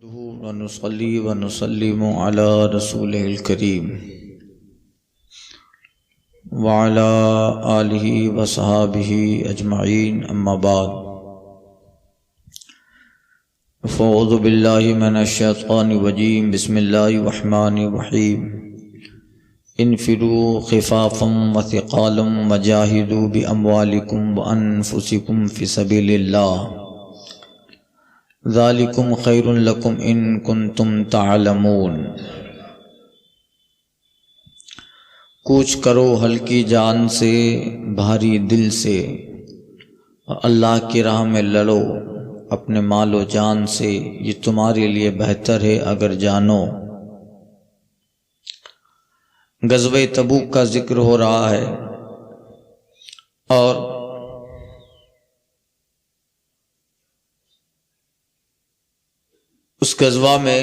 نحمده ونصلي ونسلم على رسوله الكريم وعلى آله وصحابه أجمعين أما بعد فأعوذ بالله من الشيطان الرجيم بسم الله الرحمن الرحيم انفروا خفافا وثقالا وجاهدوا بأموالكم وأنفسكم في سبيل الله ذالکم خیر لکم ان کنتم تعلمون۔ کوچ کرو ہلکی جان سے بھاری دل سے، اللہ کی راہ میں لڑو اپنے مال و جان سے، یہ تمہارے لیے بہتر ہے اگر جانو۔ غزوہ تبوک کا ذکر ہو رہا ہے اور اس غزوہ میں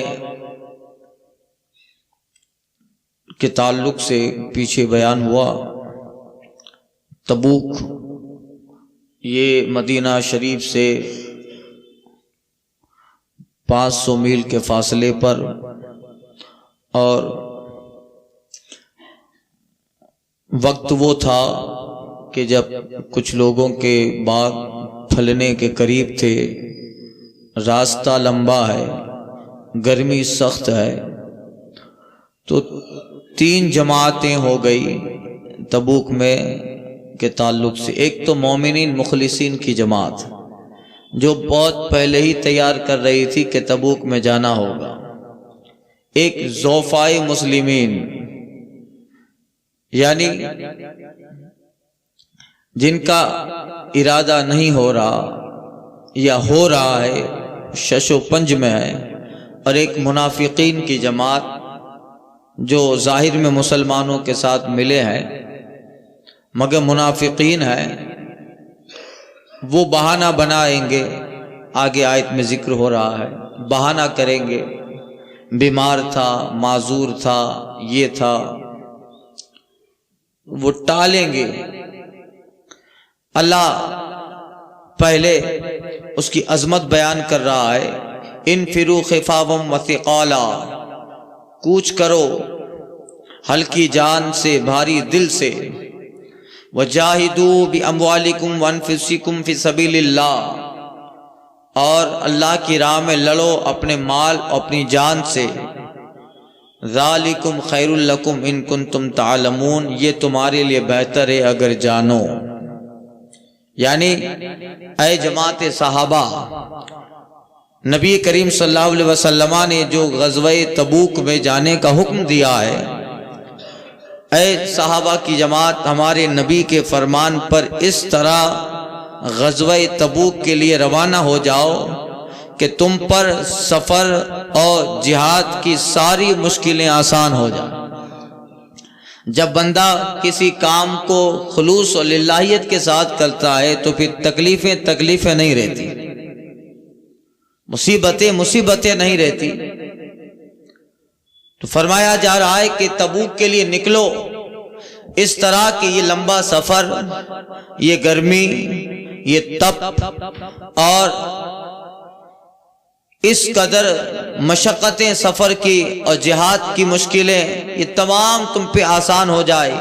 کے تعلق سے پیچھے بیان ہوا۔ تبوک یہ مدینہ شریف سے 500 میل کے فاصلے پر، اور وقت وہ تھا کہ جب کچھ لوگوں کے باغ پھلنے کے قریب تھے، راستہ لمبا ہے، گرمی سخت ہے، تو 3 جماعتیں ہو گئی تبوک میں کے تعلق سے۔ ایک تو مومنین مخلصین کی جماعت جو بہت پہلے ہی تیار کر رہی تھی کہ تبوک میں جانا ہوگا۔ ایک ضعفائے مسلمین، یعنی جن کا ارادہ نہیں ہو رہا یا ہو رہا ہے، شش و پنج میں ہے، اور ایک منافقین کی جماعت جو ظاہر میں مسلمانوں کے ساتھ ملے ہیں مگر منافقین ہیں۔ وہ بہانہ بنائیں گے، آگے آیت میں ذکر ہو رہا ہے، بہانہ کریں گے، بیمار تھا، معذور تھا، یہ تھا، وہ ٹالیں گے۔ اللہ پہلے اس کی عظمت بیان کر رہا ہے، انفروا خفافا وثقالا، کوچ کرو ہلکی جان سے بھاری دل سے، وجاہدوا باموالکم وانفسکم فی سبیل اللہ، اور اللہ کی راہ میں لڑو اپنے مال اپنی جان سے، ذالکم خیر لکم ان کنتم تعلمون، یہ تمہارے لیے بہتر ہے اگر جانو۔ یعنی اے جماعت صحابہ، نبی کریم صلی اللہ علیہ وسلم نے جو غزوہ تبوک میں جانے کا حکم دیا ہے، اے صحابہ کی جماعت، ہمارے نبی کے فرمان پر اس طرح غزوہ تبوک کے لیے روانہ ہو جاؤ کہ تم پر سفر اور جہاد کی ساری مشکلیں آسان ہو جائیں۔ جب بندہ کسی کام کو خلوص اور للہیت کے ساتھ کرتا ہے تو پھر تکلیفیں نہیں رہتی، مصیبتیں نہیں رہتی۔ تو فرمایا جا رہا ہے کہ تبوک کے لیے نکلو اس طرح کہ یہ لمبا سفر، یہ گرمی، یہ تپ اور اس قدر مشقتیں سفر کی اور جہاد کی مشکلیں، یہ تمام تم پہ آسان ہو جائے،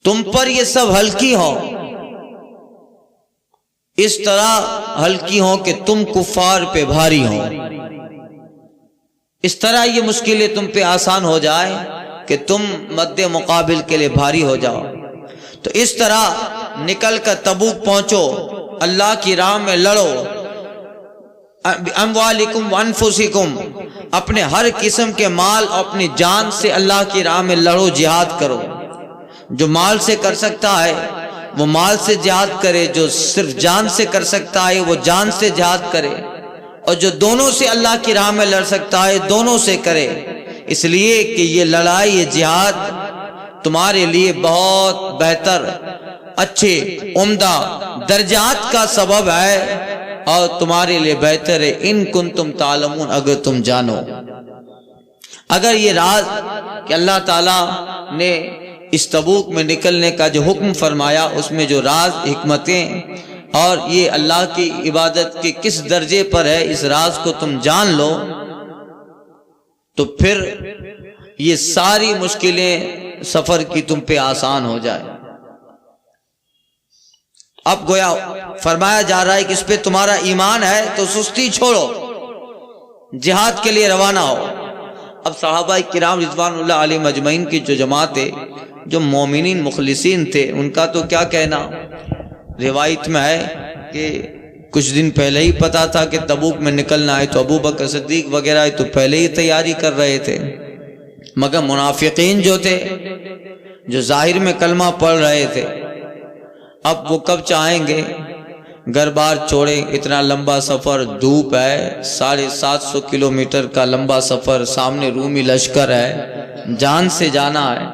تم پر یہ سب ہلکی ہو، اس طرح ہلکی ہو کہ تم کفار پہ بھاری ہو، اس طرح یہ مشکلیں تم پہ آسان ہو جائے کہ تم مد مقابل کے لیے بھاری ہو جاؤ۔ تو اس طرح نکل کر تبوک پہنچو، اللہ کی راہ میں لڑو، اموالکم وانفسکم، اپنے ہر قسم کے مال اور اپنی جان سے اللہ کی راہ میں لڑو، جہاد کرو۔ جو مال سے کر سکتا ہے وہ مال سے جہاد کرے، جو صرف جان سے کر سکتا ہے وہ جان سے جہاد کرے، اور جو دونوں سے اللہ کی راہ میں لڑ سکتا ہے دونوں سے کرے، اس لیے کہ یہ لڑائی، یہ جہاد تمہارے لیے بہت بہتر، اچھے، عمدہ درجات کا سبب ہے اور تمہارے لیے بہتر ہے ان کنتم تعلمون، اگر تم جانو۔ اگر یہ راز کہ اللہ تعالیٰ نے اس تبوک میں نکلنے کا جو حکم فرمایا، اس میں جو راز حکمتیں اور یہ اللہ کی عبادت کے کس درجے پر ہے اس راز کو تم جان لو تو پھر یہ ساری مشکلیں سفر کی تم پہ آسان ہو جائے۔ اب گویا فرمایا جا رہا ہے کہ اس پہ تمہارا ایمان ہے تو سستی چھوڑو، جہاد کے لیے روانہ ہو۔ اب صحابہ کرام رضوان اللہ علیہ مجمعین کی جو جماعت ہے، جو مومنین مخلصین تھے، ان کا تو کیا کہنا۔ روایت میں ہے کہ کچھ دن پہلے ہی پتا تھا کہ تبوک میں نکلنا ہے، تو ابو بکر صدیق وغیرہ تو پہلے ہی تیاری کر رہے تھے، مگر منافقین جو تھے، جو ظاہر میں کلمہ پڑھ رہے تھے، اب وہ کب چاہیں گے گھر بار چھوڑے، اتنا لمبا سفر، دھوپ ہے، 750 کلومیٹر کا لمبا سفر، سامنے رومی لشکر ہے، جان سے جانا ہے،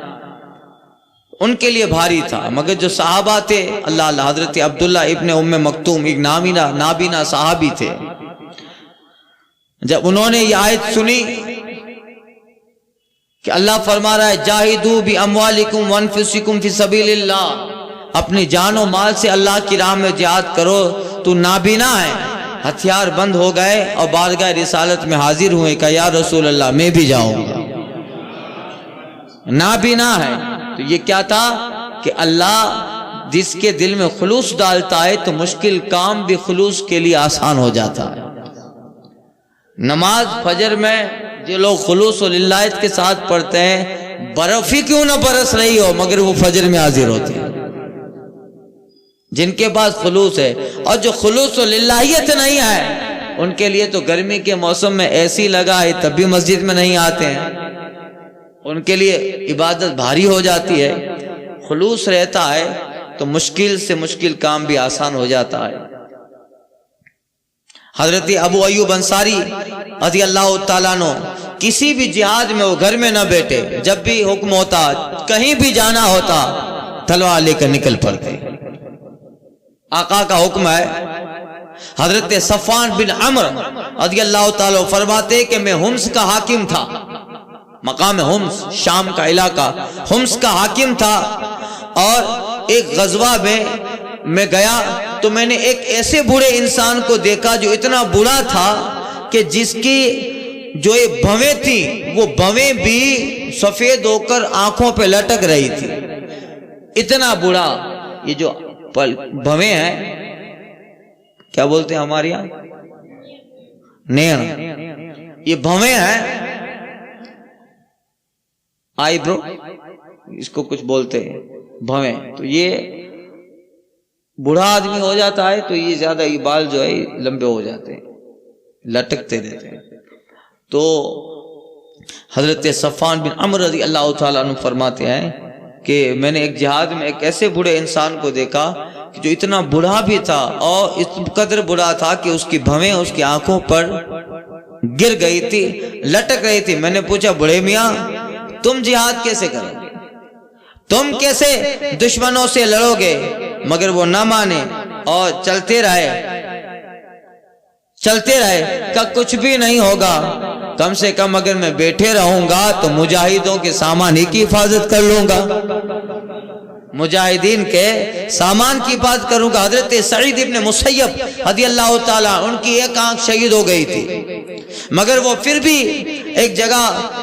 ان کے لیے بھاری تھا۔ مگر جو صحابہ تھے، اللہ حضرت عبداللہ ابن ام مکتوم ایک نابینا صحابی تھے، جب انہوں نے یہ آیت سنی کہ اللہ فرما رہا ہے جاہدوا باموالکم وانفسکم فی سبیل اللہ، اپنی جان و مال سے اللہ کی راہ میں جہاد کرو، تو نابینا ہے، ہتھیار بند ہو گئے اور بارگاہ رسالت میں حاضر ہوئے کہ یا رسول اللہ میں بھی جاؤں گا۔ نابینا ہے تو یہ کیا تھا کہ اللہ جس کے دل میں خلوص ڈالتا ہے تو مشکل کام بھی خلوص کے لیے آسان ہو جاتا ہے۔ نماز فجر میں جو لوگ خلوص و للہیت کے ساتھ پڑھتے ہیں، برف ہی کیوں نہ برس رہی ہو مگر وہ فجر میں حاضر ہوتے ہیں، جن کے پاس خلوص ہے۔ اور جو خلوص و للہیت نہیں ہے ان کے لیے تو گرمی کے موسم میں ایسی لگا ہے تب بھی مسجد میں نہیں آتے ہیں، ان کے لیے عبادت بھاری ہو جاتی ہے۔ خلوص رہتا ہے تو مشکل سے مشکل کام بھی آسان ہو جاتا ہے۔ حضرت ابو ایوب انصاری رضی اللہ تعالیٰ عنہ کسی بھی جہاد میں وہ گھر میں نہ بیٹھے، جب بھی حکم ہوتا، کہیں بھی جانا ہوتا، تلوار لے کر نکل پڑتے۔ آقا کا حکم ہے۔ حضرت صفوان بن عمر رضی اللہ تعالیٰ فرماتے کہ میں حمص کا حاکم تھا، مقام حمص شام کا علاقہ، حمص کا حاکم تھا، اور ایک غزوہ میں گیا تو میں نے ایک ایسے بوڑھے انسان کو دیکھا جو اتنا بوڑھا تھا کہ جس کی جو یہ بھویں تھی وہ بھویں بھی سفید ہو کر آنکھوں پہ لٹک رہی تھی، اتنا بوڑھا۔ یہ جو بھویں ہیں کیا بولتے ہیں ہمارے یہاں، نیڑ، یہ بھویں ہیں، آئی برو اس کو کچھ بولتے ہیں بھویں۔ تو یہ بوڑھا آدمی ہو جاتا ہے تو یہ زیادہ یہ بال جو ہے لمبے ہو جاتے ہیں، لٹکتے رہتے ہیں۔ تو حضرت صفوان بن عمر رضی اللہ تعالیٰ عنہ فرماتے ہیں کہ میں نے ایک جہاد میں ایک ایسے بوڑھے انسان کو دیکھا کہ جو اتنا بوڑھا بھی تھا اور اس قدر بوڑھا تھا کہ اس کی بھویں اس کی آنکھوں پر گر گئی تھی، لٹک رہی تھی۔ میں نے پوچھا بڑے میاں تم جہاد کیسے کرو گے، تم کیسے دشمنوں سے لڑو گے؟ مگر وہ نہ مانے اور چلتے رہے کہ کچھ بھی نہیں ہوگا، کم سے کم اگر میں بیٹھے رہوں گا تو مجاہدوں کے سامان ہی کی حفاظت کر لوں گا، مجاہدین کے سامان کی حفاظت کروں گا۔ حضرت سعید ابن مسیب رضی اللہ تعالیٰ ان کی ایک آنکھ شہید ہو گئی تھی، مگر وہ پھر بھی ایک جگہ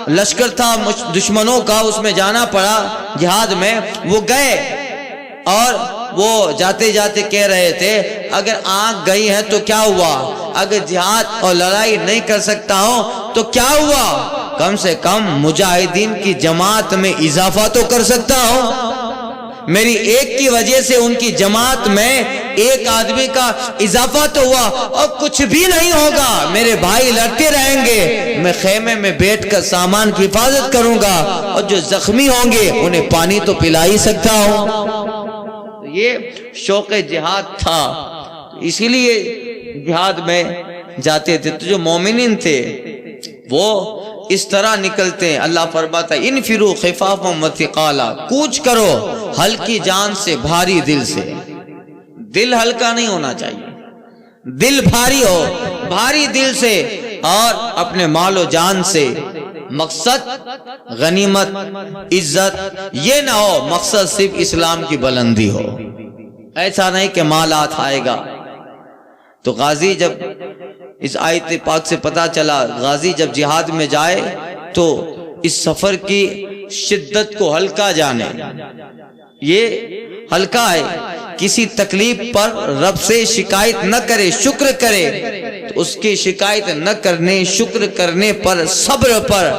لشکر تھا دشمنوں کا، اس میں جانا پڑا جہاد میں، وہ گئے اور وہ جاتے جاتے کہہ رہے تھے اگر آنکھ گئی ہے تو کیا ہوا، اگر جہاد اور لڑائی نہیں کر سکتا ہوں تو کیا ہوا، کم سے کم مجاہدین کی جماعت میں اضافہ تو کر سکتا ہوں، میری ایک کی وجہ سے ان کی جماعت میں ایک آدمی کا اضافہ تو ہوا، اور کچھ بھی نہیں ہوگا، میرے بھائی لڑتے رہیں گے، میں خیمے میں بیٹھ کر سامان کی حفاظت کروں گا، اور جو زخمی ہوں گے انہیں پانی تو پلا ہی سکتا ہوں۔ یہ شوق جہاد تھا، اسی لیے جہاد میں جاتے تھے۔ تو جو مومنین تھے وہ اس طرح نکلتے ہیں، اللہ فرماتا ہے انفروا خفافا وثقالا، کوچ کرو ہلکی جان سے بھاری دل سے۔ دل ہلکا نہیں ہونا چاہیے، دل بھاری ہو، بھاری دل سے اور اپنے مال و جان سے۔ مقصد غنیمت عزت یہ نہ ہو، مقصد صرف اسلام کی بلندی ہو۔ ایسا نہیں کہ مالات آئے گا۔ تو غازی جب اس آیت پاک سے پتہ چلا، غازی جب جہاد میں جائے تو اس سفر کی شدت کو ہلکا جانے، یہ ہلکا ہے، کسی تکلیف پر رب سے شکایت نہ کرے، شکر کرے، تو اس کی شکایت نہ کرنے، شکر کرنے پر، صبر پر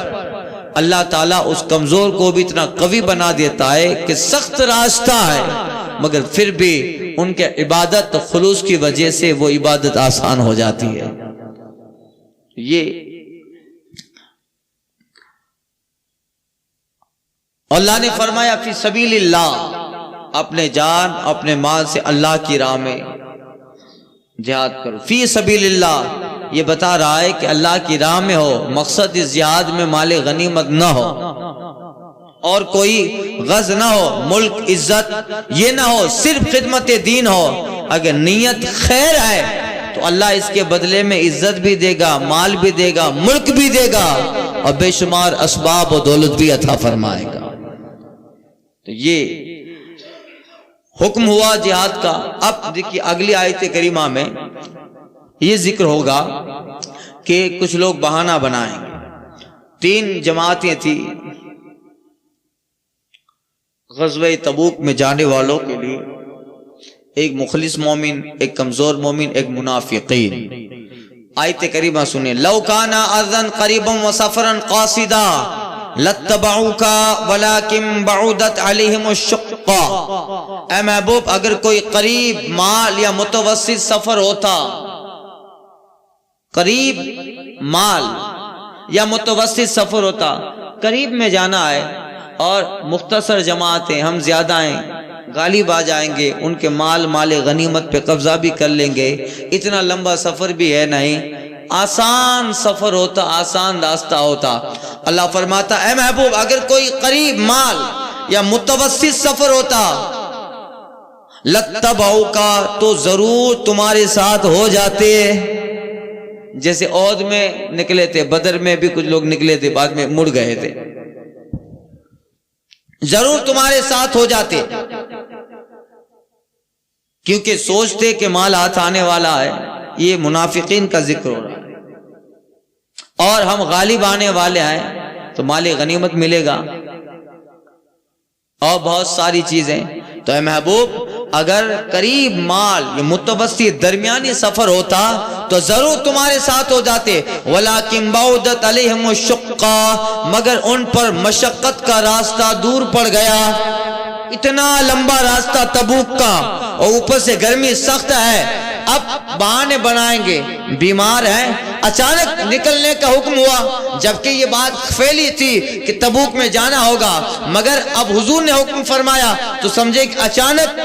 اللہ تعالیٰ اس کمزور کو بھی اتنا قوی بنا دیتا ہے کہ سخت راستہ ہے مگر پھر بھی ان کے عبادت خلوص کی وجہ سے وہ عبادت آسان ہو جاتی ہے۔ یہ اللہ نے فرمایا فی سبیل اللہ، اپنے جان اپنے مال سے اللہ کی راہ میں جہاد کرو۔ فی سبیل اللہ یہ بتا رہا ہے کہ اللہ کی راہ میں ہو، مقصد اس جہاد میں مال غنیمت نہ ہو اور کوئی غرض نہ ہو، ملک عزت یہ نہ ہو، صرف خدمت دین ہو۔ اگر نیت خیر ہے تو اللہ اس کے بدلے میں عزت بھی دے گا، مال بھی دے گا، ملک بھی دے گا اور بے شمار اسباب و دولت بھی عطا فرمائے گا۔ تو یہ حکم ہوا جہاد کا۔ اب دیکھیے اگلی آیت کریمہ میں یہ ذکر ہوگا کہ کچھ لوگ بہانہ بنائیں گے۔ 3 جماعتیں تھیں غزوہ تبوک میں جانے والوں کے لیے، ایک مخلص مومن، ایک کمزور مومن، ایک منافقین۔ آیت کریمہ سنیں، لو کان اذن قریبا وسفرا قاصدا لاتبعوک ولکن بعدت علیہم الشقہ۔ اے محبوب اگر کوئی قریب مال یا متوسط سفر ہوتا، قریب مال یا متوسط سفر ہوتا، قریب میں جانا ہے اور مختصر جماعتیں، ہم زیادہ ہیں، غالب آ جائیں گے، ان کے مال غنیمت پہ قبضہ بھی کر لیں گے، اتنا لمبا سفر بھی ہے نہیں، آسان سفر ہوتا، آسان راستہ ہوتا۔ اللہ فرماتا اے محبوب اگر کوئی قریب مال یا متوسط سفر ہوتا لَتَّبَعُوكَ تو ضرور تمہارے ساتھ ہو جاتے۔ جیسے عہد میں نکلے تھے، بدر میں بھی کچھ لوگ نکلے تھے، بعد میں مڑ گئے تھے، ضرور تمہارے ساتھ ہو جاتے، کیونکہ سوچتے کہ مال ہاتھ آنے والا ہے۔ یہ منافقین کا ذکر ہو رہا ہے، اور ہم غالب آنے والے ہیں تو مال غنیمت ملے گا اور بہت ساری چیزیں۔ تو اے محبوب اگر قریب مال یا متوسط درمیانی سفر ہوتا تو ضرور تمہارے ساتھ ہو جاتے، ولیکن بعدت علیہم الشقہ مگر ان پر مشقت کا راستہ دور پڑ گیا۔ اتنا لمبا راستہ تبوک کا اور اوپر سے گرمی سخت ہے، اب بہانے بنائیں گے، بیمار ہیں، اچانک نکلنے کا حکم ہوا، جبکہ یہ بات پھیلی تھی کہ تبوک میں جانا ہوگا، مگر اب حضور نے حکم فرمایا تو سمجھے کہ اچانک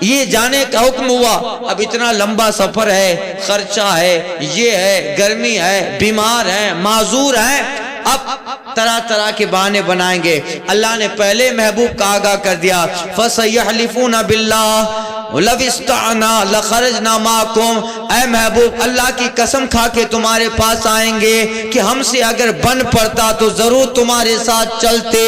یہ جانے کا حکم ہوا۔ اب اتنا لمبا سفر ہے، خرچہ ہے، یہ ہے، گرمی ہے، بیمار ہیں، معذور ہیں، اب طرح طرح کے بہانے بنائیں گے۔ اللہ نے پہلے محبوب کا آگاہ کر دیا، فَسَيَحْلِفُونَ بِاللَّهِ لَوِ اسْتَعْنَا لَخَرَجْنَا مَعَكُمْ۔ اے محبوب اللہ کی قسم کھا کے تمہارے پاس آئیں گے کہ ہم سے اگر بن پڑتا تو ضرور تمہارے ساتھ چلتے۔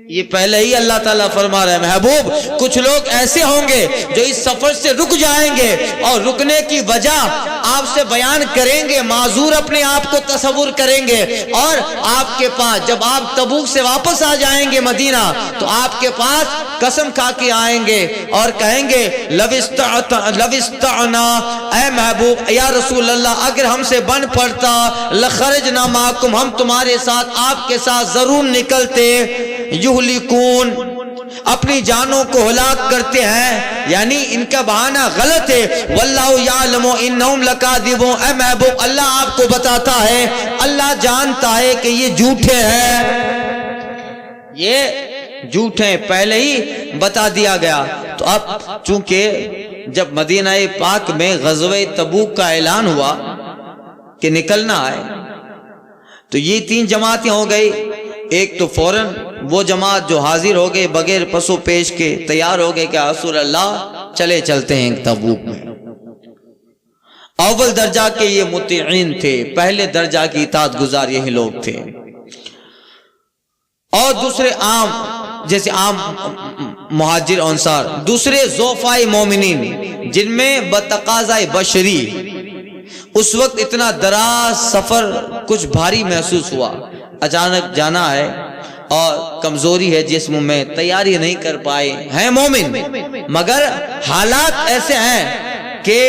یہ پہلے ہی اللہ تعالیٰ فرما رہے ہیں محبوب کچھ لوگ ایسے ہوں گے جو اس سفر سے رک جائیں گے اور رکنے کی وجہ آپ سے بیان کریں گے، معذور اپنے آپ کو تصور کریں گے، اور آپ کے پاس جب آپ تبوک سے واپس آ جائیں گے مدینہ تو آپ کے پاس قسم کھا کے آئیں گے اور کہیں گے لَوِ اسْتَعْنَا، اے محبوب یا رسول اللہ اگر ہم سے بن پڑتا لَخَرَجْنَا مَعَكُمْ، ہم تمہارے ساتھ آپ کے ساتھ ضرور نکلتے۔ یہلکون اپنی جانوں کو ہلاک کرتے ہیں، یعنی ان کا بہانہ غلط ہے۔ واللہ یعلم انہم لکاذبون، اے محبوب اللہ آپ کو بتاتا ہے، اللہ جانتا ہے کہ یہ جھوٹے ہیں، یہ جھوٹے ہیں، پہلے ہی بتا دیا گیا۔ تو اب چونکہ جب مدینہ پاک میں غزوہ تبوک کا اعلان ہوا کہ نکلنا ہے تو یہ 3 جماعتیں ہو گئی۔ ایک تو فوراً وہ جماعت جو حاضر ہو گئے بغیر پسو پیش کے، تیار ہو گئے کہ رسول اللہ چلتے ہیں تبوک میں۔ اول درجہ کے یہ مطیعین تھے، پہلے درجہ کی اطاعت گزار یہی لوگ تھے، اور دوسرے عام جیسے عام مہاجر انصار، دوسرے ضعفائے مومنین جن میں بتقاضائے بشری اس وقت اتنا دراز سفر کچھ بھاری محسوس ہوا، اچانک جانا ہے اور کمزوری ہے جسم میں، تیاری نہیں کر پائے ہیں مومن، مگر حالات ایسے ہیں کہ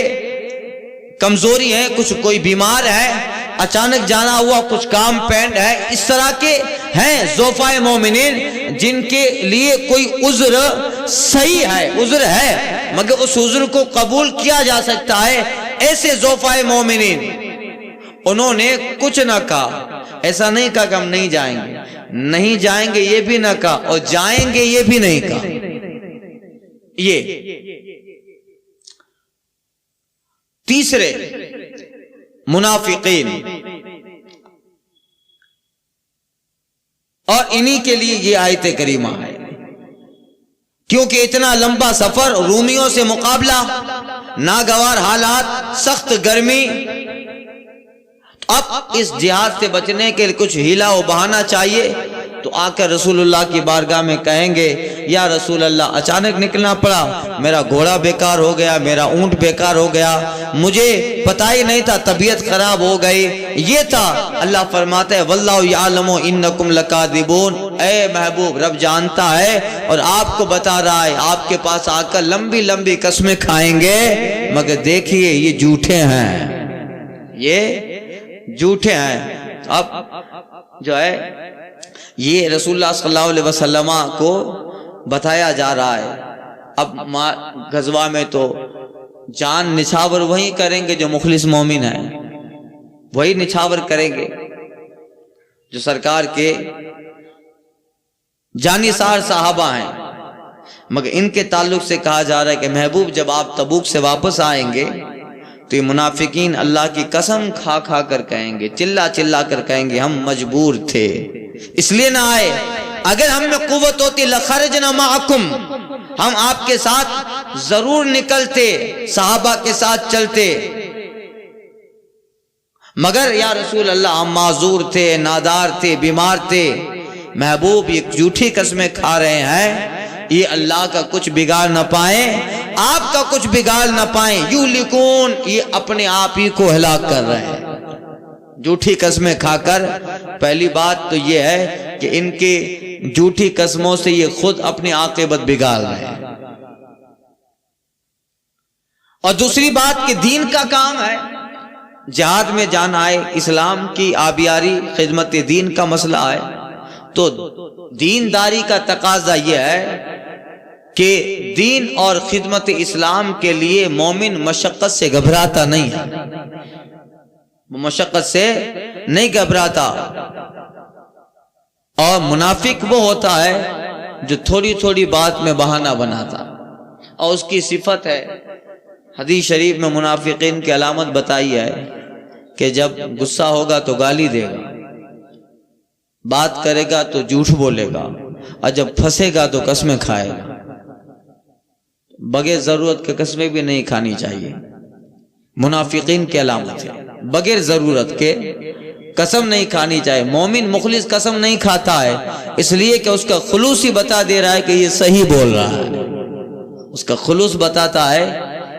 کمزوری ہے، کچھ کوئی بیمار ہے، اچانک جانا ہوا، کچھ کام پینڈ ہے، اس طرح کے ہیں ضعفائے مومنین جن کے لیے کوئی عذر صحیح ہے، عذر ہے مگر اس عذر کو قبول کیا جا سکتا ہے، ایسے ضعفائے مومنین انہوں نے کچھ نہ کہا، ایسا نہیں کہا کہ ہم نہیں جائیں گے، نہیں جائیں گے یہ بھی نہ کہا، اور جائیں گے یہ بھی نہیں کہا۔ یہ تیسرے منافقین، اور انہی کے لیے یہ آیت کریمہ ہے، کیونکہ اتنا لمبا سفر، رومیوں سے مقابلہ، ناگوار حالات، سخت گرمی، اب اس جہاد سے بچنے کے لیے کچھ ہیلا و بہانہ چاہیے، تو آ کر رسول اللہ کی بارگاہ میں کہیں گے یا رسول اللہ اچانک نکلنا پڑا، میرا گھوڑا بیکار ہو گیا، میرا اونٹ بیکار ہو گیا، مجھے پتہ ہی نہیں تھا، طبیعت خراب ہو گئی، یہ تھا۔ اللہ فرماتا ہے واللہ یعلم انکم لکاذبون، اے محبوب رب جانتا ہے اور آپ کو بتا رہا ہے، آپ کے پاس آ کر لمبی لمبی قسمیں کھائیں گے مگر دیکھیے یہ جھوٹے ہیں، یہ جھوٹے ہیں۔ اب جو ہے یہ رسول اللہ صلی اللہ علیہ وسلم کو بتایا جا رہا ہے۔ اب غزوہ میں تو جان نچھاور وہی کریں گے جو مخلص مومن ہیں، وہی نچھاور کریں گے جو سرکار کے جانثار صحابہ ہیں، مگر ان کے تعلق سے کہا جا رہا ہے کہ محبوب جب آپ تبوک سے واپس آئیں گے تو یہ منافقین اللہ کی قسم کھا کھا کر کہیں گے، چلا چلا کر کہیں گے ہم مجبور تھے اس لیے نہ آئے، اگر ہم میں قوت ہوتی لخرجنا معکم، ہم آپ کے ساتھ ضرور نکلتے، صحابہ کے ساتھ چلتے، مگر یا رسول اللہ ہم معذور تھے، نادار تھے، بیمار تھے۔ محبوب یہ جھوٹی قسمیں کھا رہے ہیں، یہ اللہ کا کچھ بگاڑ نہ پائیں، آپ کا کچھ بگاڑ نہ پائیں، یہلکون، یہ اپنے آپ ہی کو ہلاک کر رہے ہیں جھوٹی قسمیں کھا کر۔ پہلی بات تو یہ ہے کہ ان کے جھوٹی قسموں سے یہ خود اپنی عاقبت بگاڑ رہے ہیں، اور دوسری بات کہ دین کا کام ہے، جہاد میں جانا ہے، اسلام کی آبیاری، خدمت دین کا مسئلہ ہے، تو دینداری کا تقاضا یہ ہے کہ دین اور خدمت اسلام کے لیے مومن مشقت سے گھبراتا نہیں ہے، مشقت سے نہیں گھبراتا، اور منافق وہ ہوتا ہے جو تھوڑی تھوڑی بات میں بہانہ بناتا، اور اس کی صفت ہے، حدیث شریف میں منافقین کی علامت بتائی ہے کہ جب غصہ ہوگا تو گالی دے گا، بات کرے گا تو جھوٹ بولے گا، اور جب پھنسے گا تو قسمیں کھائے گا۔ بغیر ضرورت کے قسمیں بھی نہیں کھانی چاہیے، منافقین کی علامت ہے، بغیر ضرورت کے قسم نہیں کھانی چاہیے۔ مومن مخلص قسم نہیں کھاتا ہے، اس لیے کہ اس کا خلوص ہی بتا دے رہا ہے کہ یہ صحیح بول رہا ہے، اس کا خلوص بتاتا ہے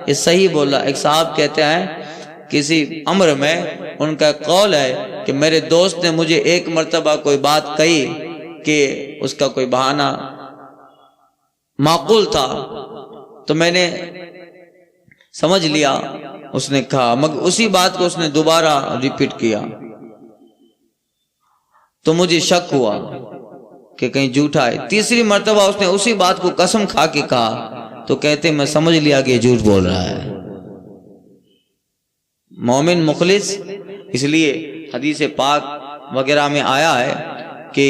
یہ صحیح بول رہا ہے۔ ایک صاحب کہتے ہیں کسی امر میں ان کا قول ہے کہ میرے دوست نے مجھے ایک مرتبہ کوئی بات کہی کہ اس کا کوئی بہانہ معقول تھا، تو میں نے سمجھ لیا اس نے کہا، مگر اسی بات کو اس نے دوبارہ ریپیٹ کیا تو مجھے شک ہوا کہ کہیں جھوٹا ہے۔ تیسری مرتبہ اس نے اسی بات کو قسم کھا کے کہا تو کہتے میں سمجھ لیا کہ یہ جھوٹ بول رہا ہے۔ مومن مخلص، اس لیے حدیث پاک وغیرہ میں آیا ہے کہ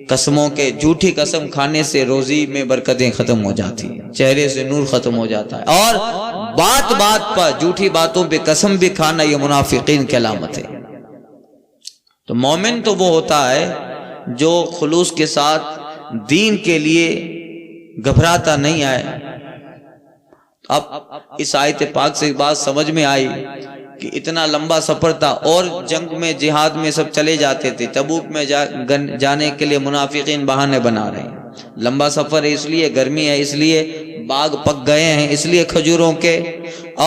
قسموں کے جھوٹی قسم کھانے سے روزی میں برکتیں ختم ہو جاتی ہیں، چہرے سے نور ختم ہو جاتا ہے، اور بات بات پر جھوٹی باتوں پہ قسم بھی کھانا یہ منافقین کی علامت ہے۔ تو مومن تو وہ ہوتا ہے جو خلوص کے ساتھ دین کے لیے گھبراتا نہیں ہے۔ اب اس آیت پاک سے بات سمجھ میں آئی کہ اتنا لمبا سفر تھا، اور جنگ میں جہاد میں سب چلے جاتے تھے، تبوک میں جانے کے لیے منافقین بہانے بنا رہے ہیں، لمبا سفر ہے اس لیے، گرمی ہے اس لیے، باغ پک گئے ہیں اس لیے کھجوروں کے،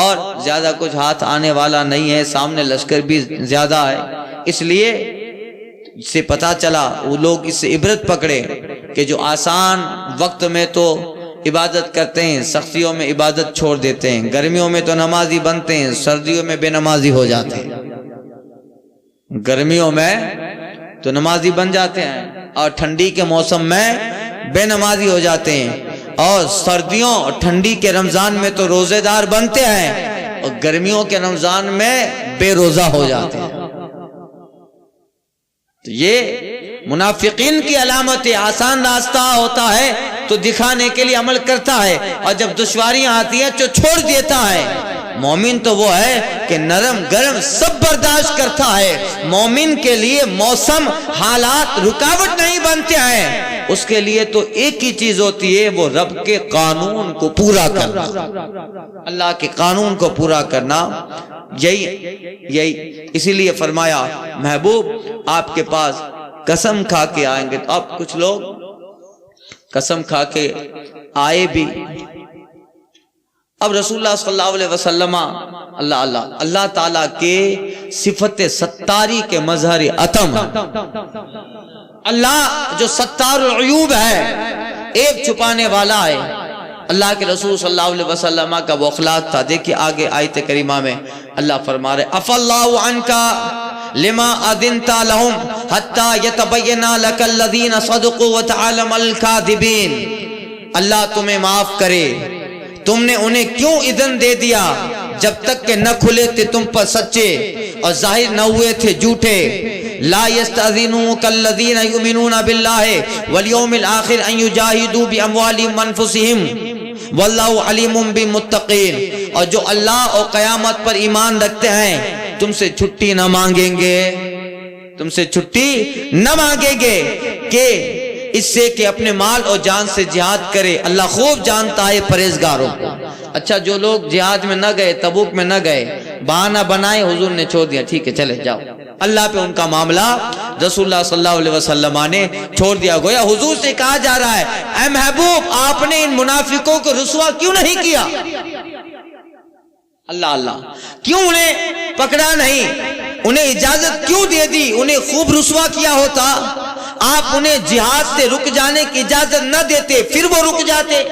اور زیادہ کچھ ہاتھ آنے والا نہیں ہے، سامنے لشکر بھی زیادہ ہے، اس لیے سے پتہ چلا وہ لوگ اس سے عبرت پکڑے کہ جو آسان وقت میں تو عبادت کرتے ہیں، سختیوں میں عبادت چھوڑ دیتے ہیں، گرمیوں میں تو نمازی بنتے ہیں، سردیوں میں بے نمازی ہو جاتے ہیں، گرمیوں میں تو نمازی بن جاتے ہیں اور ٹھنڈی کے موسم میں بے نمازی ہو جاتے ہیں، اور سردیوں اور ٹھنڈی کے رمضان میں تو روزے دار بنتے ہیں اور گرمیوں کے رمضان میں بے روزہ ہو جاتے ہیں۔ تو یہ منافقین کی علامت ہے، آسان راستہ ہوتا ہے تو دکھانے کے لیے عمل کرتا ہے، اور جب دشواریاں آتی ہیں تو چھوڑ دیتا ہے۔ مومن تو وہ ہے کہ نرم گرم سب برداشت کرتا ہے، مومن کے لیے موسم حالات رکاوٹ نہیں بنتے ہیں، اس کے لیے تو ایک ہی چیز ہوتی ہے، وہ رب کے قانون کو پورا کرنا، اللہ کے قانون کو پورا کرنا، یہی اسی لیے فرمایا محبوب آپ کے پاس قسم کھا کے آئیں گے۔ تو اب کچھ لوگ قسم کھا کے آئے بھی، اب رسول اللہ صلی اللہ علیہ وسلم اللہ تعالیٰ کے صفت ستاری کے مظہر عتم، اللہ جو ستار العیوب ہے، ایک چھپانے والا ہے، اللہ کے رسول صلی اللہ علیہ وسلم کا وہ اخلاق تھا۔ دیکھیے آگے آیت کریمہ میں اللہ فرما رہے عفا اللہ عنکا لما اذنت لهم حتى يتبين لك الذين صدقوا وتعلم الكاذبين، اللہ تمہیں معاف کرے، تم نے انہیں کیوں اذن دے دیا جب تک کہ نہ کھلے تھے تم پر سچے اور ظاہر نہ ہوئے تھے جھوٹے۔ لا يستأذنوك الذين يؤمنون بالله واليوم الآخر ان يجاهدوا بأموالهم وأنفسهم واللہ علیم بالمتقین، اور جو اللہ اور قیامت پر ایمان رکھتے ہیں تم سے چھٹی نہ مانگیں گے، تم سے چھٹی نہ مانگیں گے کہ اس سے کہ اپنے مال اور جان سے جہاد کرے، اللہ خوب جانتا ہے پرہیزگاروں کو۔ اچھا جو لوگ جہاد میں نہ گئے، تبوک میں نہ گئے، بہانہ بنائے، حضور نے چھوڑ دیا، ٹھیک ہے چلے جاؤ، اللہ پہ ان کا معاملہ رسول اللہ صلی اللہ علیہ وسلم نے چھوڑ دیا۔ گویا حضور سے کہا جا رہا ہے اے محبوب آپ نے ان منافقوں کو رسوا کیوں نہیں کیا؟ اللہ کیوں انہیں پکڑا نہیں، انہیں اجازت کیوں دے دی؟ انہیں خوب رسوا کیا ہوتا، آپ انہیں جہاد سے رک جانے کی اجازت نہ دیتے، پھر وہ رک جاتے،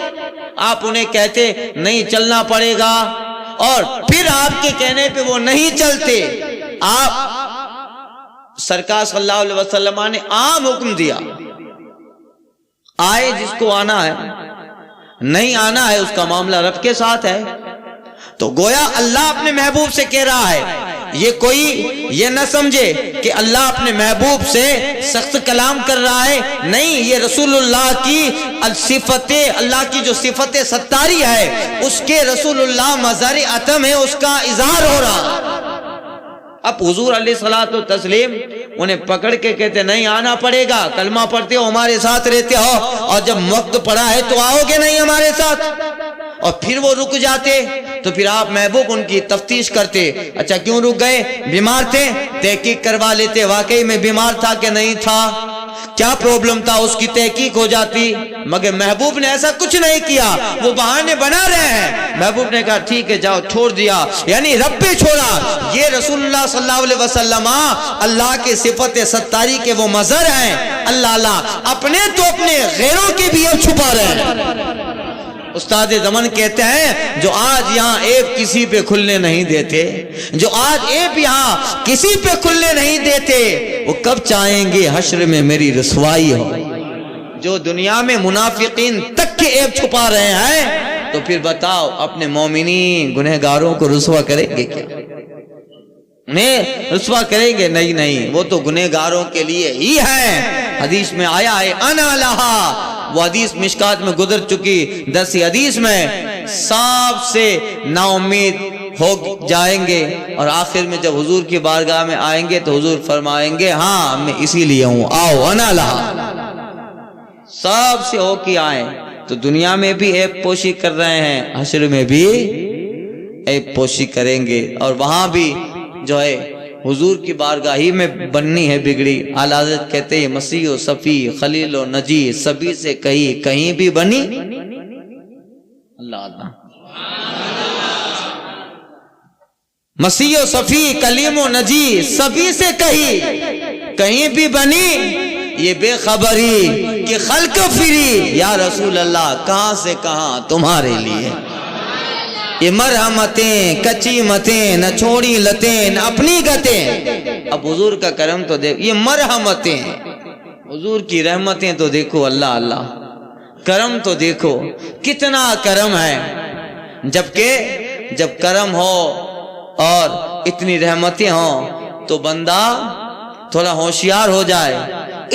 آپ انہیں کہتے نہیں چلنا پڑے گا، اور پھر آپ کے کہنے پہ وہ نہیں چلتے۔ آپ سرکار صلی اللہ علیہ وسلم نے عام حکم دیا، آئے جس کو آنا ہے، نہیں آنا ہے اس کا معاملہ رب کے ساتھ ہے۔ تو گویا اللہ اپنے محبوب سے کہہ رہا ہے، یہ کوئی یہ نہ سمجھے کہ اللہ اپنے محبوب سے سخت کلام کر رہا ہے، نہیں، یہ رسول اللہ کی صفت، اللہ کی جو صفت ستاری ہے اس کے رسول اللہ مظہر عتم ہے، اس کا اظہار ہو رہا۔ اب حضور علیہ الصلوۃ والتسلیم انہیں پکڑ کے کہتے نہیں آنا پڑے گا، کلمہ پڑھتے ہو ہمارے ساتھ رہتے ہو، اور جب وقت پڑا ہے تو آؤ گے نہیں ہمارے ساتھ، اور پھر وہ رک جاتے، تو پھر آپ محبوب ان کی تفتیش کرتے، اچھا کیوں رک گئے؟ بیمار تھے، تحقیق کروا لیتے واقعی میں بیمار تھا کہ نہیں تھا، کیا پرابلم تھا، اس کی تحقیق ہو جاتی، مگر محبوب نے ایسا کچھ نہیں کیا، وہ بہانے بنا رہے ہیں۔ محبوب نے کہا ٹھیک ہے جاؤ، چھوڑ دیا، یعنی رب پہ چھوڑا۔ یہ رسول اللہ صلی اللہ علیہ وسلم اللہ کے صفت ستاری کے وہ مظہر ہیں، اللہ اپنے تو اپنے غیروں کے بھی اب چھپا رہے ہیں۔ استاد زمن کہتے ہیں جو آج یہاں ایپ کسی پہ کھلنے نہیں دیتے، جو آج ایپ یہاں کسی پہ کھلنے نہیں دیتے، وہ کب چاہیں گے حشر میں میری رسوائی ہو؟ جو دنیا میں منافقین تک کے ایپ چھپا رہے ہیں، تو پھر بتاؤ اپنے مومنین گنہگاروں کو رسوا کریں گے کیا؟ انہیں رسوا کریں گے؟ نہیں، وہ تو گنہگاروں کے لیے ہی ہے۔ حدیث میں آیا ہے انا لہا، وہ حدیث مشکات میں گزر چکی، 10 حدیث میں سب سے نا امید ہو جائیں گے، اور آخر میں جب حضور کی بارگاہ میں آئیں گے تو حضور فرمائیں گے ہاں میں اسی لیے ہوں، آؤ انا لہا، سب سے ہو کے آئیں۔ تو دنیا میں بھی عیب پوشی کر رہے ہیں، حشر میں بھی عیب پوشی کریں گے، اور وہاں بھی جو ہے حضور کی بارگاہی میں بننی ہے بگڑی. اعلیٰ حضرت کہتے ہیں مسیح و صفی خلیل و نجی سبھی سے کہیں بھی بنی. اللہ اللہ. مسیح و صفی کلیم و نجی سبھی سے کہیں بھی بنی یہ بے خبری کہ خلق فری. یا رسول اللہ کہاں سے کہاں تمہارے لیے یہ مرحمتیں کچی متیں نہ چھوڑی لتیں نہ اپنی گتیں. اب حضور کا کرم تو دیکھو, یہ مرحمتیں حضور کی رحمتیں تو دیکھو. اللہ اللہ کرم تو دیکھو کتنا کرم ہے. جبکہ جب کرم ہو اور اتنی رحمتیں ہوں تو بندہ تھوڑا ہوشیار ہو جائے.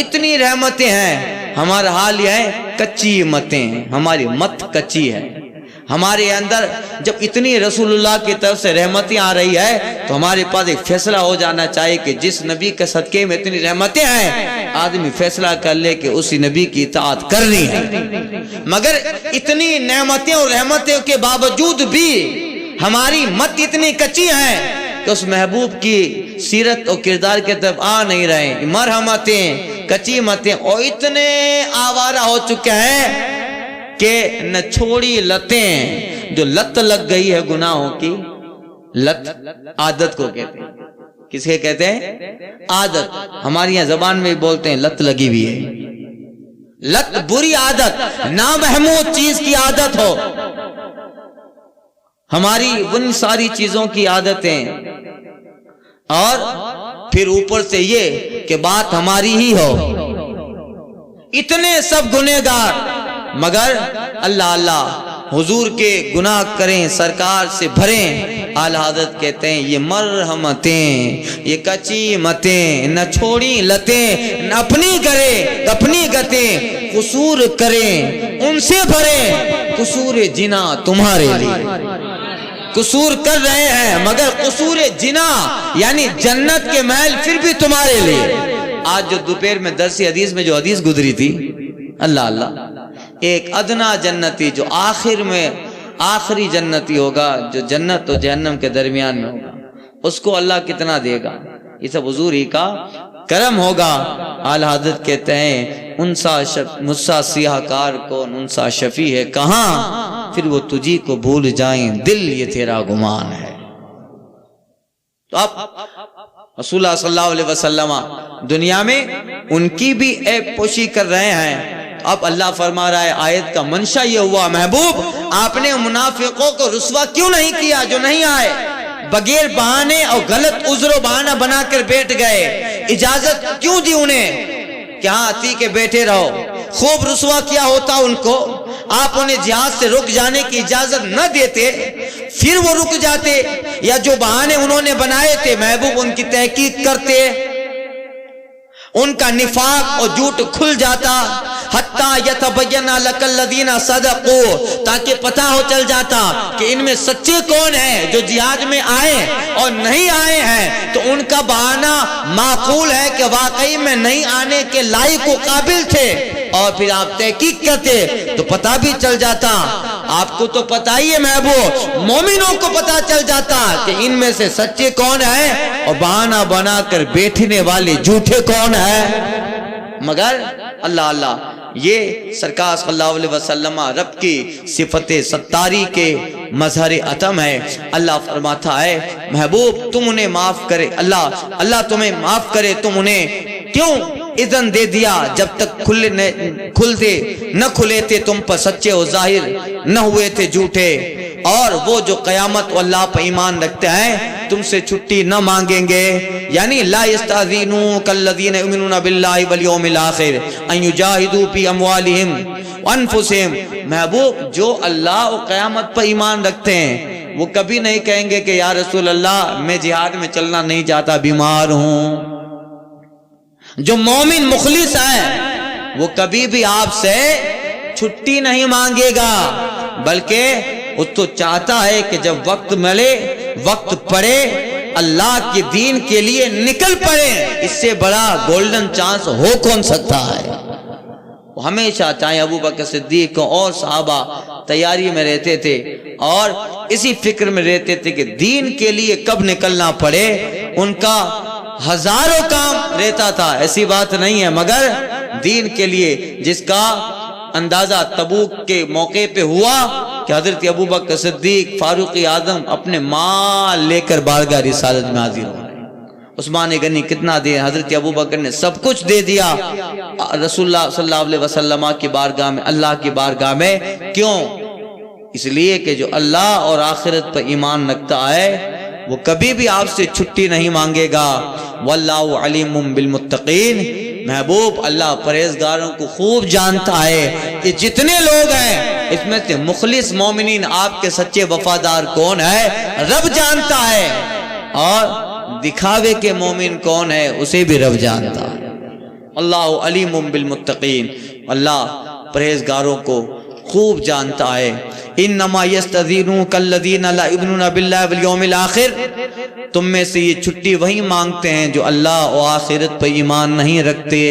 اتنی رحمتیں ہیں, ہمارا حال یہ ہے کچی متیں, ہماری مت کچی ہے. ہمارے اندر جب اتنی رسول اللہ کی طرف سے رحمتیں آ رہی ہے تو ہمارے پاس ایک فیصلہ ہو جانا چاہیے کہ جس نبی کے صدقے میں اتنی رحمتیں ہیں آدمی فیصلہ کر لے کہ اسی نبی کی اطاعت کرنی ہے. مگر اتنی نعمتیں اور رحمتوں کے باوجود بھی ہماری مت اتنی کچی ہیں کہ اس محبوب کی سیرت اور کردار کی طرف آ نہیں رہے. مرحمتیں کچی متیں اور اتنے آوارہ ہو چکے ہیں کہ نہ چھوڑی لتیں. جو لت لگ گئی ہے گناہوں کی, لت عادت کو کہتے ہیں. کس کے کہتے ہیں؟ عادت. ہماری یہاں زبان میں بولتے ہیں لت لگی ہوئی ہے. لت بری عادت, نامحمود چیز کی عادت ہو. ہماری ان ساری چیزوں کی عادتیں اور پھر اوپر سے یہ کہ بات ہماری ہی ہو. اتنے سب گنہگار مگر اللہ اللہ حضور کے گناہ کریں سرکار سے بھریں. اعلیٰ حضرت کہتے ہیں یہ مرحمتیں یہ کچی متیں نہ چھوڑی لتیں نہ اپنی گتیں قصور کریں ان سے بھریں. قصور جنا تمہارے لیے قصور کر رہے ہیں مگر قصور جنا یعنی جنت کے محل پھر بھی تمہارے لیے. آج جو دوپہر میں درس حدیث میں جو حدیث گزری تھی, اللہ اللہ, ایک ادنا جنتی جو آخر میں آخری جنتی ہوگا جو جنت اور جہنم کے درمیان میں ہوگا, اس کو اللہ کتنا دے گا. یہ سب حضور ہی کا کرم ہوگا. اعلیٰ حضرت کہتے ہیں انسا سیاہ کار کون انسا شفیع ہے کہاں, پھر وہ تجھی کو بھول جائیں دل یہ تیرا گمان ہے. تو اب رسول اللہ صلی اللہ علیہ وسلم دنیا میں ان کی بھی عیب پوشی کر رہے ہیں. اب اللہ فرما رہا ہے آیت کا منشا یہ ہوا محبوب آپ نے منافقوں کو رسوا کیوں نہیں کیا جو نہیں آئے. بغیر بہانے اور غلط عذر و بہانہ بنا کر بیٹھ گئے. اجازت کیوں دی انہیں کہ ہاں تی کے بیٹھے رہو. خوب رسوا کیا ہوتا ان کو, آپ انہیں جہاد سے رک جانے کی اجازت نہ دیتے پھر وہ رک جاتے, یا جو بہانے انہوں نے بنائے تھے محبوب ان کی تحقیق کرتے, ان کا نفاق اور جھوٹ کھل جاتا. حتیٰ یتبین لک الذین صدقوا, تاکہ پتہ ہو چل جاتا کہ ان میں سچے کون ہیں جو جہاد میں آئے اور نہیں آئے ہیں. تو ان کا بہانہ معقول ہے کہ واقعی میں نہیں آنے کے لائق و قابل تھے, اور پھر آپ تحقیق کرتے تو پتہ بھی چل جاتا. آپ کو تو پتہ ہی ہے محبوب, مومنوں کو پتہ چل جاتا کہ ان میں سے سچے کون ہیں اور بہانہ بنا کر بیٹھنے والے جھوٹے کون ہیں. مگر اللہ اللہ یہ سرکار صلی اللہ علیہ وسلم رب کی صفت ستاری کے مظہر عتم ہے. اللہ فرماتا ہے محبوب تم انہیں معاف کرے, اللہ تمہیں معاف کرے, تم انہیں کیوں اذن دے دیا جب تک کھلتے نہ کھلے تھے تم پر سچے و ظاہر نہ ہوئے تھے جھوٹے. اور وہ جو قیامت و اللہ پر ایمان رکھتے ہیں تم سے چھٹی نہ مانگیں گے. یعنی لا یستاذینوک الذین یؤمنون باللہ والیوم الآخر ان یجاہدوا فی اموالہم وانفسہم. محبوب جو اللہ و قیامت پر ایمان رکھتے ہیں وہ کبھی نہیں کہیں گے کہ یا رسول اللہ میں جہاد میں چلنا نہیں چاہتا, بیمار ہوں. جو مومن مخلص ہے وہ کبھی بھی آپ سے چھٹی نہیں مانگے گا, بلکہ وہ تو چاہتا ہے کہ جب وقت ملے وقت پڑے اللہ کے دین کے لیے نکل پڑے. اس سے بڑا گولڈن چانس ہو کون سکتا ہے. ہمیشہ چاہے ابو بکر صدیق اور صحابہ تیاری میں رہتے تھے اور اسی فکر میں رہتے تھے کہ دین کے لیے کب نکلنا پڑے ان کا ہزاروں کام رہتا تھا، ایسی بات نہیں ہے، مگر دین کے لیے جس کا اندازہ تبوک کے موقع پہ ہوا کہ حضرت ابوبکر صدیق فاروق اعظم اپنے مال لے کر بارگاہ رسالت میں حاضر ہو رہے ہیں۔ عثمان غنی کتنا دیا، حضرت ابوبکر نے سب کچھ دے دیا رسول اللہ صلی اللہ علیہ وسلم کی بارگاہ میں، اللہ کی بارگاہ میں۔ کیوں؟ اس لیے کہ جو اللہ اور آخرت پر ایمان رکھتا ہے وہ کبھی بھی آپ سے چھٹی نہیں مانگے گا۔ واللہ علیم بالمتقین، محبوب اللہ پرہیزگاروں کو خوب جانتا ہے کہ جتنے لوگ ہیں اس میں سے مخلص مومنین آپ کے سچے وفادار کون ہے رب جانتا ہے، اور دکھاوے کے مومن کون ہے اسے بھی رب جانتا ہے۔ اللہ علیم بالمتقین، اللہ پرہیزگاروں کو خوب جانتا ہے۔ انما یستذینونک الذین لا یؤمنون باللہ والیوم الآخر، تم میں سے یہ چھٹی وہی مانگتے ہیں جو اللہ و آخرت پر ایمان نہیں رکھتے۔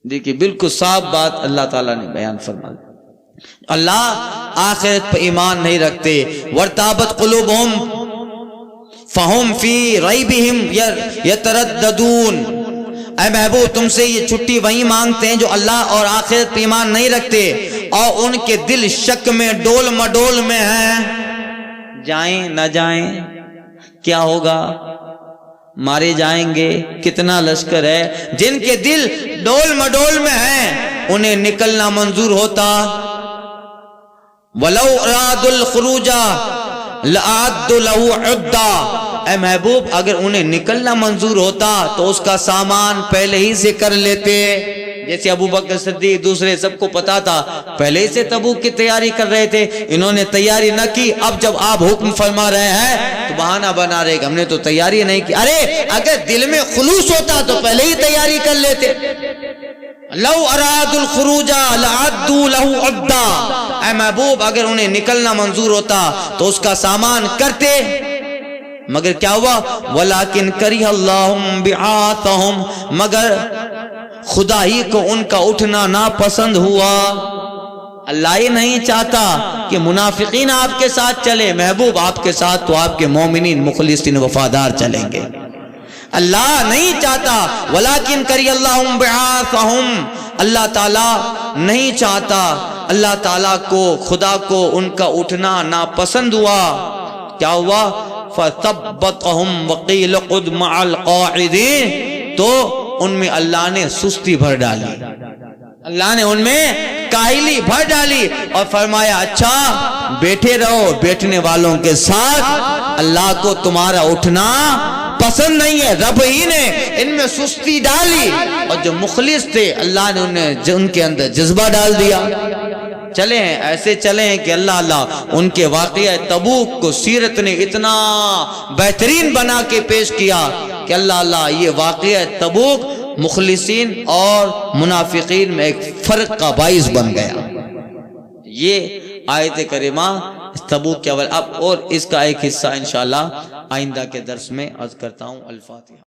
دیکھیے بالکل صاف بات اللہ تعالیٰ نے بیان فرما دی، اللہ آخرت پر ایمان نہیں رکھتے۔ وارتابت قلوبہم فہم فی ریبہم یترددون، اے محبوب تم سے یہ چھٹی وہی مانگتے ہیں جو اللہ اور آخرت پر ایمان نہیں رکھتے اور ان کے دل شک میں ڈول مڈول میں ہیں، جائیں نہ جائیں، کیا ہوگا، مارے جائیں گے، کتنا لشکر ہے۔ جن کے دل ڈول مڈول میں ہیں انہیں نکلنا منظور ہوتا، وَلَوْ أَرَادُوا الْخُرُوجَ لَأَعَدُّوا لَهُ عُدَّةً، اے محبوب اگر انہیں نکلنا منظور ہوتا تو اس کا سامان پہلے ہی سے کر لیتے۔ جیسے ابوبکر صدیق دوسرے سب کو پتا تھا، پہلے ہی سے تبوک کی تیاری کر رہے تھے، انہوں نے تیاری نہ کی۔ اب جب آپ حکم فرما رہے ہیں تو بہانہ بنا رہے کہ ہم نے تو تیاری نہیں کی۔ ارے اگر دل میں خلوص ہوتا تو پہلے ہی تیاری کر لیتے۔ لو ارادوا الخروج لعدوا له عدہ، اے محبوب اگر انہیں نکلنا منظور ہوتا تو اس کا سامان کرتے، مگر کیا ہوا، ولیکن کرہ اللہ بعاثہم، مگر خدا ہی کو ان کا اٹھنا ناپسند ہوا۔ اللہ ہی نہیں چاہتا کہ منافقین آپ کے ساتھ چلے، محبوب آپ کے ساتھ تو آپ کے مومنین مخلصین وفادار چلیں گے۔ اللہ نہیں چاہتا، ولیکن کرہ اللہ بعاثہم، اللہ تعالیٰ نہیں چاہتا، اللہ تعالیٰ کو خدا کو ان کا اٹھنا ناپسند ہوا۔ کیا ہوا، فَثَبَّتَهُمْ وَقِيلَ قُعُدُوا مَعَ الْقَاعِدِينَ، تو ان میں اللہ نے سستی بھر ڈالی، اللہ نے ان میں کاہلی بھر ڈالی اور فرمایا اچھا بیٹھے رہو بیٹھنے والوں کے ساتھ، اللہ کو تمہارا اٹھنا پسند نہیں ہے۔ رب ہی نے ان میں سستی ڈالی اور جو مخلص تھے اللہ نے ان کے اندر جذبہ ڈال دیا۔ چلے ہیں ایسے چلے ہیں کہ اللہ ان کے واقعہ تبوک کو سیرت نے اتنا بہترین بنا کے پیش کیا کہ اللہ یہ واقعہ تبوک مخلصین اور منافقین میں ایک فرق کا باعث بن گیا۔ یہ آیت کریمہ تبوک کے اول، اب اور اس کا ایک حصہ انشاءاللہ آئندہ کے درس میں عرض کرتا ہوں۔ الفاتحہ۔